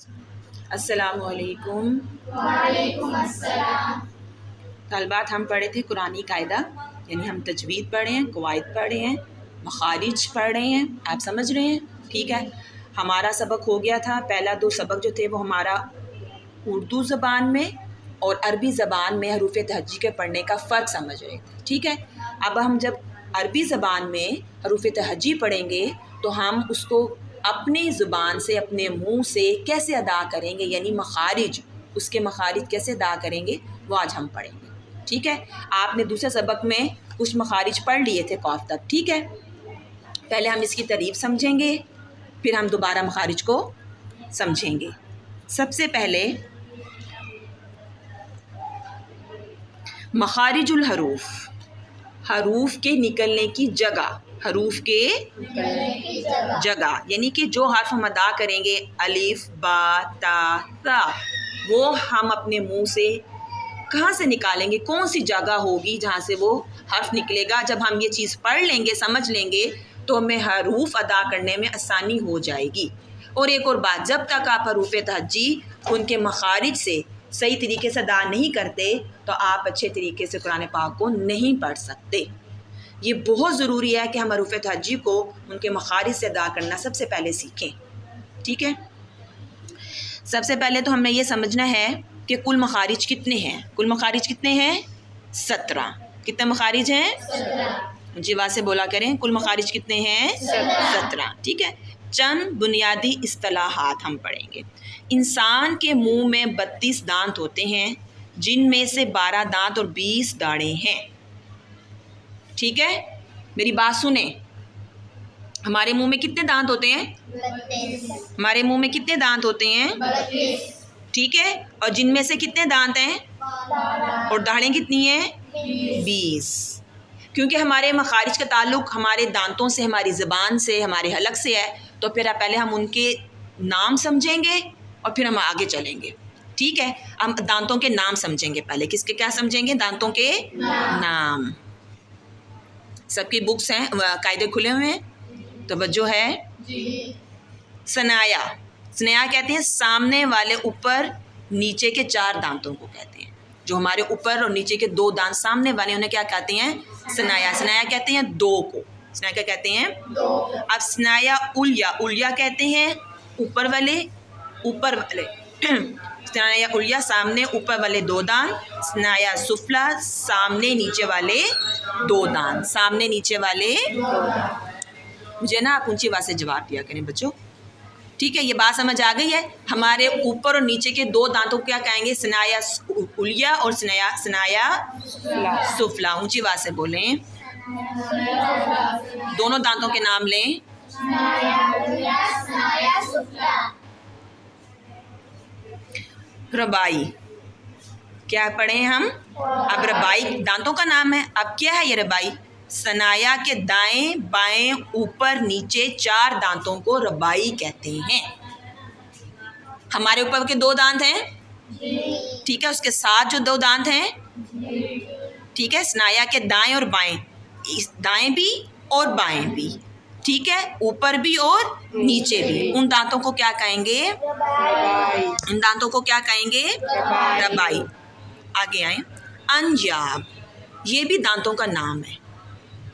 السلام علیکم۔ وعلیکم السلام۔ طالبات، ہم پڑھے تھے قرآنی قاعدہ، یعنی ہم تجوید پڑھے ہیں، قواعد پڑھے ہیں، مخارج پڑھ رہے ہیں، آپ سمجھ رہے ہیں؟ ٹھیک ہے، ہمارا سبق ہو گیا تھا، پہلا 2 سبق جو تھے وہ ہمارا اردو زبان میں اور عربی زبان میں حروف تہجی کے پڑھنے کا فرق سمجھ رہے تھے۔ ٹھیک ہے، اب ہم جب عربی زبان میں حروف تہجی پڑھیں گے تو ہم اس کو اپنی زبان سے، اپنے منہ سے کیسے ادا کریں گے، یعنی مخارج، اس کے مخارج کیسے ادا کریں گے وہ آج ہم پڑھیں گے۔ ٹھیک ہے، آپ نے دوسرے سبق میں کچھ مخارج پڑھ لیے تھے قاف تک۔ ٹھیک ہے، پہلے ہم اس کی تعریف سمجھیں گے، پھر ہم دوبارہ مخارج کو سمجھیں گے۔ سب سے پہلے مخارج الحروف، حروف کے نکلنے کی جگہ، حروف کے جگہ، یعنی کہ جو حرف ہم ادا کریں گے الف، با، تا، ثا، وہ ہم اپنے منہ سے کہاں سے نکالیں گے، کون سی جگہ ہوگی جہاں سے وہ حرف نکلے گا۔ جب ہم یہ چیز پڑھ لیں گے، سمجھ لیں گے تو ہمیں حروف ادا کرنے میں آسانی ہو جائے گی۔ اور ایک اور بات، جب تک آپ حروف تہجی ان کے مخارج سے صحیح طریقے سے ادا نہیں کرتے تو آپ اچھے طریقے سے قرآن پاک کو نہیں پڑھ سکتے۔ یہ بہت ضروری ہے کہ ہم حروف تہجی کو ان کے مخارج سے ادا کرنا سب سے پہلے سیکھیں۔ ٹھیک ہے، سب سے پہلے تو ہمیں یہ سمجھنا ہے کہ کل مخارج کتنے ہیں۔ کل مخارج کتنے ہیں؟ 17۔ کتنے مخارج ہیں؟ 17۔ جی واضح سے بولا کریں، کل مخارج کتنے ہیں؟ 17۔ ٹھیک ہے، چند بنیادی اصطلاحات ہم پڑھیں گے۔ انسان کے منہ میں 32 دانت ہوتے ہیں، جن میں سے 12 دانت اور 20 داڑیں ہیں۔ ٹھیک ہے، میری بات سنیں، ہمارے منہ میں کتنے دانت ہوتے ہیں؟ 32۔ ہمارے منہ میں کتنے دانت ہوتے ہیں؟ 32۔ ٹھیک ہے، اور جن میں سے کتنے دانت ہیں؟ اور داڑیں کتنی ہیں؟ 20۔ کیونکہ ہمارے مخارج کا تعلق ہمارے دانتوں سے، ہماری زبان سے، ہمارے حلق سے ہے، تو پھر پہلے ہم ان کے نام سمجھیں گے اور پھر ہم آگے چلیں گے۔ ٹھیک ہے، ہم دانتوں کے نام سمجھیں گے پہلے۔ کس کے کیا سمجھیں گے؟ دانتوں کے نام۔ سب کی بکس ہیں، قاعدے کھلے ہوئے ہیں، توجہ ہے؟ ثنایا، ثنایا کہتے ہیں سامنے والے اوپر نیچے کے 4 دانتوں کو کہتے ہیں۔ جو ہمارے اوپر اور نیچے کے 2 دانت سامنے والے انہیں کیا کہتے ہیں؟ ثنایا۔ ثنایا کہتے ہیں 2 کو۔ ثنایا کیا کہتے ہیں؟ 2۔ اب ثنایا علیا، علیا کہتے ہیں اوپر والے، اوپر والے ثنایا علیا سامنے اوپر والے 2 دانت، ثنایا سفلا سامنے نیچے والے 2 دانت، سامنے نیچے والے 2 دانت۔ مجھے نا آپ اونچی آواز سے جواب دیا کریں بچوں۔ ٹھیک ہے، یہ بات سمجھ آ گئی ہے؟ ہمارے اوپر اور نیچے کے 2 دانتوں کو کیا کہیں گے؟ ثنایا علیا اور ثنایا سفلا۔ اونچی آواز سے بولیں، دونوں دانتوں کے نام لیں۔ ربائی، کیا پڑھیں ہم؟ اب ربائی دانتوں کا نام ہے۔ اب کیا ہے یہ ربائی؟ ثنایا کے دائیں بائیں اوپر نیچے 4 دانتوں کو ربائی کہتے ہیں۔ ہمارے اوپر کے 2 دانت ہیں، ٹھیک ہے، اس کے ساتھ جو 2 دانت ہیں، ٹھیک ہے، ثنایا کے دائیں اور بائیں، دائیں بھی اور بائیں بھی، ٹھیک ہے، اوپر بھی اور نیچے بھی، ان دانتوں کو کیا کہیں گے؟ ربائی۔ ان دانتوں کو کیا کہیں گے؟ ربائی۔ آگے آئیں، انجاب، یہ بھی دانتوں کا نام ہے۔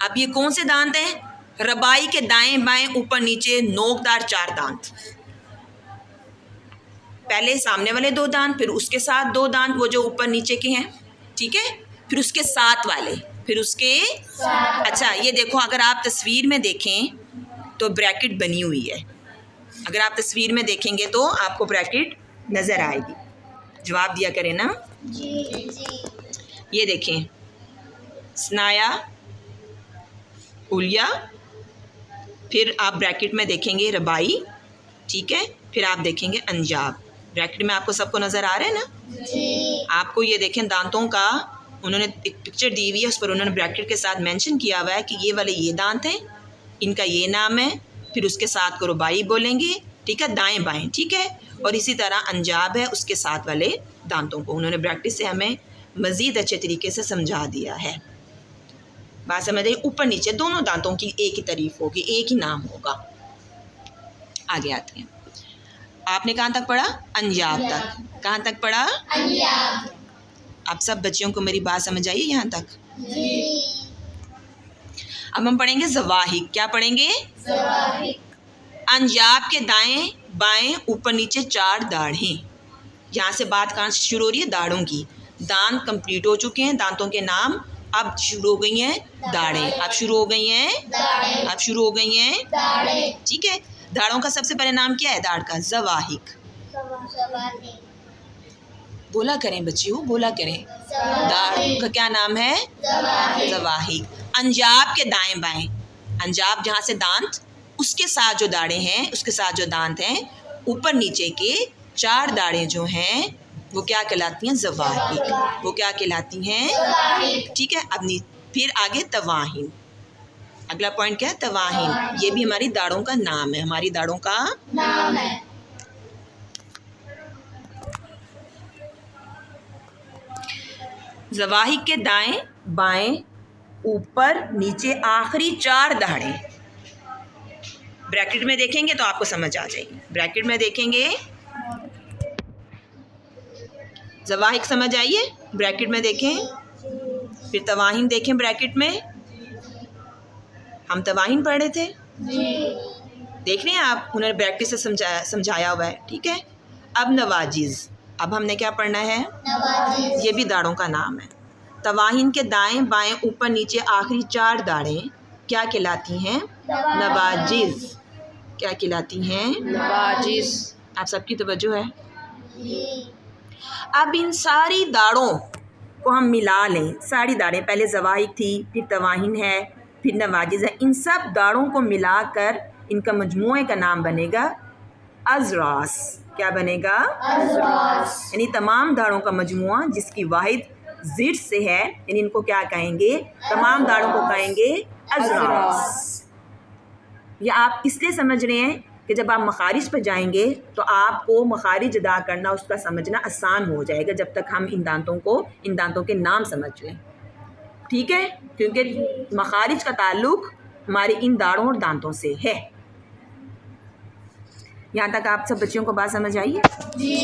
اب یہ کون سے دانت ہیں؟ ربائی کے دائیں بائیں اوپر نیچے نوکدار 4 دانت، پہلے سامنے والے 2 دانت، پھر اس کے ساتھ 2 دانت وہ جو اوپر نیچے کے ہیں، ٹھیک ہے، پھر اس کے ساتھ والے، پھر اس کے اچھا یہ دیکھو، اگر آپ تصویر میں دیکھیں تو بریکٹ بنی ہوئی ہے۔ اگر آپ تصویر میں دیکھیں گے تو آپ کو بریکٹ نظر آئے گی، جواب دیا کریں نا۔ یہ دیکھیں، ثنایا علیا، پھر آپ بریکٹ میں دیکھیں گے ربائی، ٹھیک ہے، پھر آپ دیکھیں گے انجاب۔ بریکٹ میں آپ کو سب کو نظر آ رہا ہے نا؟ آپ کو یہ دیکھیں دانتوں کا انہوں نے ایک پکچر دی ہوئی ہے، اس پر انہوں نے بریکٹ کے ساتھ مینشن کیا ہوا ہے کہ یہ والے یہ دانت ہیں، ان کا یہ نام ہے، پھر اس کے ساتھ کو ربائی بولیں گے، ٹھیک ہے، دائیں بائیں، ٹھیک ہے، اور اسی طرح انجاب ہے، اس کے ساتھ والے دانتوں کو انہوں نے بریکٹ سے ہمیں مزید اچھے طریقے سے سمجھا دیا ہے۔ بات سمجھ رہی؟ اوپر نیچے دونوں دانتوں کی ایک ہی تعریف ہوگی، ایک ہی نام ہوگا۔ آگے آتے ہیں، آپ نے کہاں تک پڑھا؟ انجاب تک. کہاں تک پڑھا؟ انجاب. آپ سب بچیوں کو میری بات سمجھ آئی یہاں تک؟ جی. اب ہم پڑھیں گے زواحق. کیا پڑھیں گے؟ زواحق. انجاب کے دائیں بائیں اوپر نیچے 4 داڑھیں. یہاں سے بات کہاں سے شروع ہو رہی ہے؟ داڑھوں کی. دانت کمپلیٹ ہو چکے ہیں، دانتوں کے نام. اب شروع ہو گئی ہیں داڑھیں. اب شروع ہو گئی ہیں داڑھیں. اب شروع ہو گئی ہیں داڑھیں. ٹھیک ہے. داڑھوں کا سب سے پہلے نام کیا ہے؟ داڑھ کا زواحق. زواحق. بولا کریں بچیوں، بولا کریں. داڑھ کا کیا نام ہے؟ زواحق. انجاب کے دائیں بائیں. انجاب جہاں سے دانت، اس کے ساتھ جو داڑھیں ہیں، اس کے ساتھ جو دانت ہیں، اوپر نیچے کے 4 داڑھیں جو ہیں وہ کیا کہلاتی ہیں؟ زواحق. وہ کیا کہلاتی ہیں؟ ٹھیک ہے. اب پھر آگے تواہین. اگلا پوائنٹ کیا ہے؟ تواہین. یہ بھی ہماری داڑھوں کا نام ہے، ہماری داڑھوں کا نام ہے. زواحق کے دائیں بائیں اوپر نیچے آخری 4 داڑھیں. بریکٹ میں دیکھیں گے تو آپ کو سمجھ آ جائے گی. بریکٹ میں دیکھیں گے، زواحق سمجھ آئیے؟ بریکٹ میں دیکھیں. پھر تواہین دیکھیں بریکٹ میں. ہم تواہین پڑھ رہے تھے، دیکھ رہے ہیں آپ؟ انہوں نے بریکٹ سے سمجھایا ہوا ہے. ٹھیک ہے. اب نواجز. اب ہم نے کیا پڑھنا ہے؟ نواجز. یہ بھی داڑھوں کا نام ہے. تواہین کے دائیں بائیں اوپر نیچے آخری 4 داڑھیں کیا کہلاتی ہیں؟ نواجز. کیا کہلاتی ہیں؟ نواجز. آپ سب کی توجہ ہے؟ جی. اب ان ساری داڑھوں کو ہم ملا لیں. ساری داڑھیں، پہلے زواحق تھی، پھر تواہین ہے، پھر نواجز ہے. ان سب داڑھوں کو ملا کر ان کا مجموعے کا نام بنے گا اضراس. کیا بنے گا؟ اضراس. یعنی تمام داڑھوں کا مجموعہ جس کی واحد زیر سے ہے، یعنی ان کو کیا کہیں گے؟ تمام داڑھوں کو کہیں گے اضراس. یہ آپ اس لیے سمجھ رہے ہیں کہ جب آپ مخارج پہ جائیں گے تو آپ کو مخارج ادا کرنا، اس کا سمجھنا آسان ہو جائے گا جب تک ہم ان دانتوں کے نام سمجھ لیں. ٹھیک ہے. کیونکہ مخارج کا تعلق ہمارے ان داڑھوں اور دانتوں سے ہے. یہاں تک آپ سب بچیوں کو بات سمجھ آئی ہے؟ جی.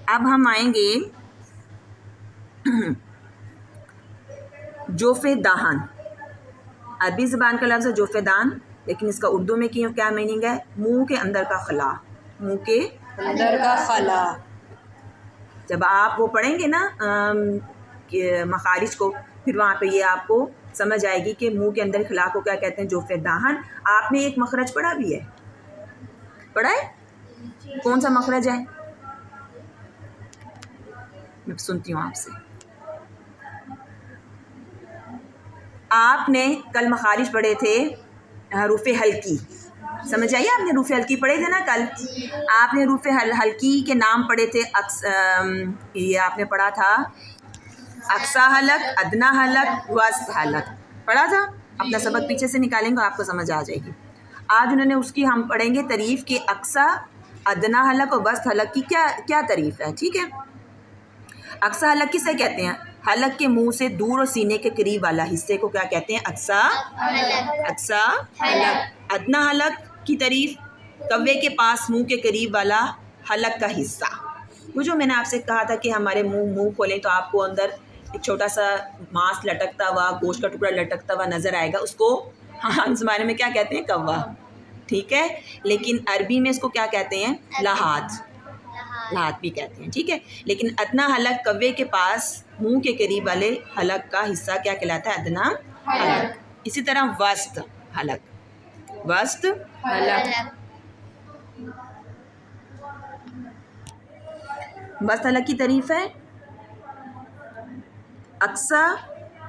اب ہم آئیں گے جوف دہن. عربی زبان کا لفظ ہے جوف دہن، لیکن اس کا اردو میں کیا میننگ ہے؟ منہ کے اندر کا خلا. منہ کے اندر کا خلا. جب آپ وہ پڑھیں گے نا مخارج کو، پھر وہاں پہ یہ آپ کو سمجھ آئے گی کہ منہ کے اندر خلا کو کیا کہتے ہیں؟ جوف دہن. آپ نے ایک مخرج پڑھا بھی ہے؟ پڑھا ہے؟ کون سا مخرج ہے؟ میں سنتی ہوں آپ سے. آپ نے کل مخارج پڑھے تھے حروف حلقی. سمجھ آئیے؟ آپ نے حروف حلقی پڑھے تھے نا کل. آپ نے حروف حلقی کے نام پڑھے تھے. یہ آپ نے پڑھا تھا اقصی حلق، ادنی حلق، وسط حلق. پڑھا تھا؟ اپنا سبق پیچھے سے نکالیں گے آپ کو سمجھ آ جائے گی. آج انہوں نے اس کی ہم پڑھیں گے تعریف کہ اقصی، ادنی حلق اور وسط حلق کی کیا تعریف ہے. ٹھیک ہے. اقصی حلق کسے کہتے ہیں؟ حلق کے منہ سے دور اور سینے کے قریب والا حصے کو کیا کہتے ہیں؟ اقصی حلق. ادنی حلق کی تعریف کوے کے پاس منہ کے قریب والا حلق کا حصہ. وہ جو میں نے آپ سے کہا تھا کہ ہمارے منہ کھولیں تو آپ کو اندر ایک چھوٹا سا ماس لٹکتا ہوا، گوشت کا ٹکڑا لٹکتا ہوا نظر آئے گا. اس کو ہم زمانے میں کیا کہتے ہیں؟ کوا. ٹھیک ہے. لیکن عربی میں اس کو کیا کہتے ہیں؟ لحاظ. لحاظ بھی کہتے ہیں. ٹھیک ہے. لیکن ادنی حلق کوے کے پاس منہ کے قریب والے حلق کا حصہ کیا کہلاتا ہے؟ ادنی حلق. اسی طرح وسط حلق. وسط حلق. وسط حلق کی تعریف ہے اقصی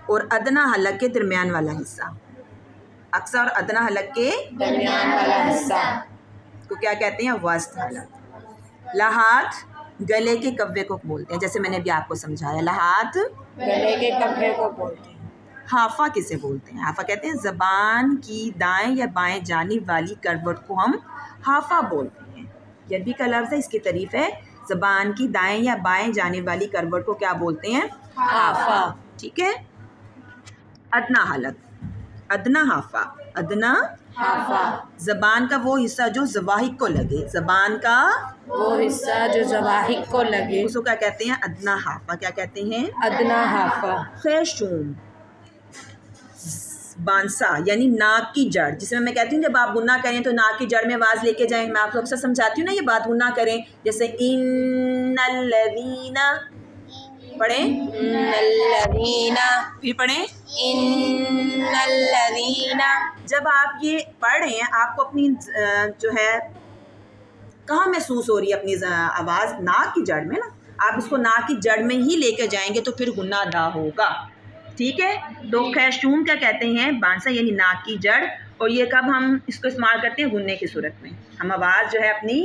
اور ادنی حلق کے درمیان والا حصہ. اقصی اور ادنی حلق کے درمیان والا حصہ کو کیا کہتے ہیں؟ وسط حلق. لحاظ گلے کے کوے کو بولتے ہیں، جیسے میں نے بھی آپ کو سمجھایا. لحاظ گلے کے کوے کو بولتے ہیں. حافہ کسے بولتے ہیں؟ حافہ کہتے ہیں زبان کی دائیں یا بائیں جانب والی کروٹ کو ہم حافہ بولتے ہیں. یہ عربی کا لفظ ہے، اس کی تعریف ہے زبان کی دائیں یا بائیں جانب والی کروٹ کو کیا بولتے ہیں؟ حافہ. ٹھیک ہے. ادنی حلق. ادنا حافہ، ادنا حافہ، زبان کا وہ حصہ جو زواحق کو لگے، زبان کا وہ حصہ جو زواحق کو لگے، اس کو کیا کہتے ہیں؟ ادنا حافہ. کیا کہتے ہیں؟ ادنا حافہ. خیشوم، بانسا یعنی ناک کی جڑ، جس میں کہتی ہوں جب آپ گناہ کریں تو ناک کی جڑ میں آواز لے کے جائیں. میں آپ کو اکثر سمجھاتی ہوں نا یہ بات، گناہ کریں جیسے ان الذین، پڑھیں ان الذین، پھر پڑھیں. ان الذین. جب آپ یہ پڑھ رہے ہیں آپ کو اپنی جو ہے کہاں محسوس ہو رہی ہے اپنی آواز؟ ناک کی جڑ میں نا. آپ اس کو ناک کی جڑ میں ہی لے کے جائیں گے تو پھر گناہ ادا ہوگا. ٹھیک ہے. تو خیشوم کیا کہتے ہیں؟ بانسا یعنی ناک کی جڑ. اور یہ کب ہم اس کو استعمال کرتے ہیں؟ گننے کی صورت میں. ہم آواز جو ہے اپنی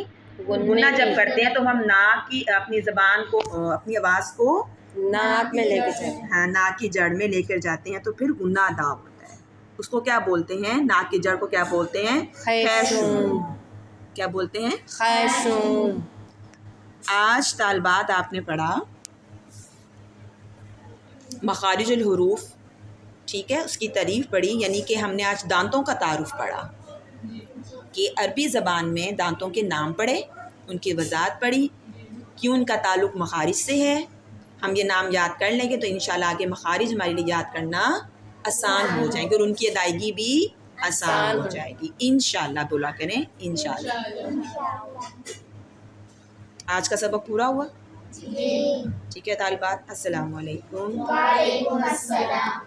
گناہ جب کرتے ہیں تو ہم ناک کی اپنی زبان کو اپنی آواز کو ناک میں لے کے جائیں. ہاں ناک کی جڑ میں لے کر جاتے ہیں تو پھر گناہ ادا ہوتا ہے. اس کو کیا بولتے ہیں؟ ناک کی جڑ کو کیا بولتے ہیں؟ خیشوم. کیا بولتے ہیں؟ خیشوم. آج طالبات آپ نے پڑھا مخارج الحروف. ٹھیک ہے. اس کی تعریف پڑھی، یعنی کہ ہم نے آج دانتوں کا تعارف پڑھا کہ عربی زبان میں دانتوں کے نام پڑھے، ان کی وضاحت پڑھی، کیوں ان کا تعلق مخارج سے ہے. ہم یہ نام یاد کر لیں گے تو انشاءاللہ آگے مخارج ہمارے لیے یاد کرنا آسان ہو جائیں گے اور ان کی ادائیگی بھی آسان ہو جائے گی. انشاءاللہ بولا کریں انشاءاللہ. آج کا سبق پورا ہوا؟ ٹھیک ہے طالبات، السلام علیکم. وعلیکم السلام.